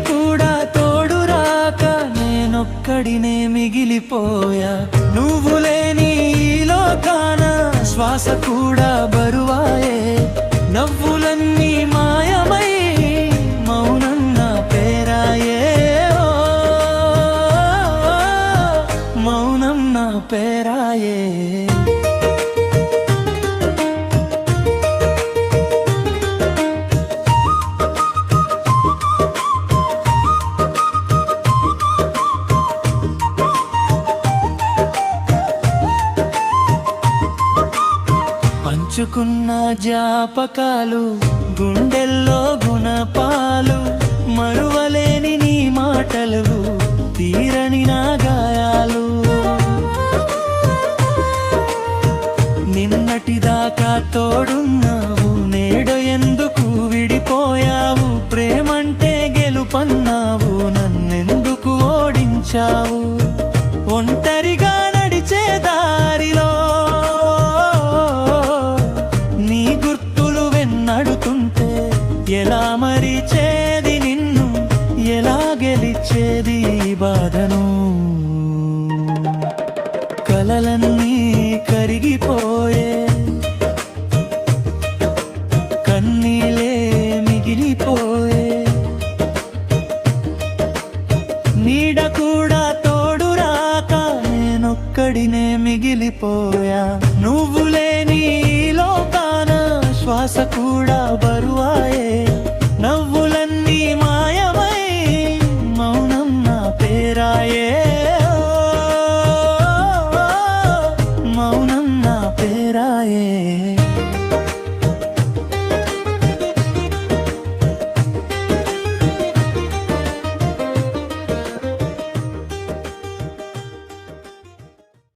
కూడా తోడు రాక నేనొక్కడినే మిగిలిపోయా. నువ్వు లేని ఈ లోకాన శ్వాస కూడా బరువాయే. నవ్వులన్నీ మాయమై మౌనం నా పేరాయే. మౌనం నా పేరాయే. పంచుకున్న జ్ఞాపకాలు గుండెల్లో గుణపాలు. మరువలేని నీ మాటలు తీరని నా గాయాలు. నిన్నటిదాకా తోడున్నావు, నేడు ఎందుకు విడిపోయావు? ప్రేమంటే గెలుపన్నావు, నన్నెందుకు ఓడించావు? ఒంటరిగా నడిచే దారిలో నీ గుర్తులు వెన్నడుతుంటే ఎలా మరిచేది నిన్ను, ఎలా గెలిచేది ఈ బాధను? కలలన్నీ కరిగిపోయే, కన్నీలే మిగిలిపోయే. నీడ కూడా తోడు రాక నేనొక్కడినే మిగిలిపోయా. నువ్వు లేని ఈ లోకాన శ్వాస కూడా బరువాయే. నవ్వులన్నీ మాయమై మౌనం నా పేరాయే.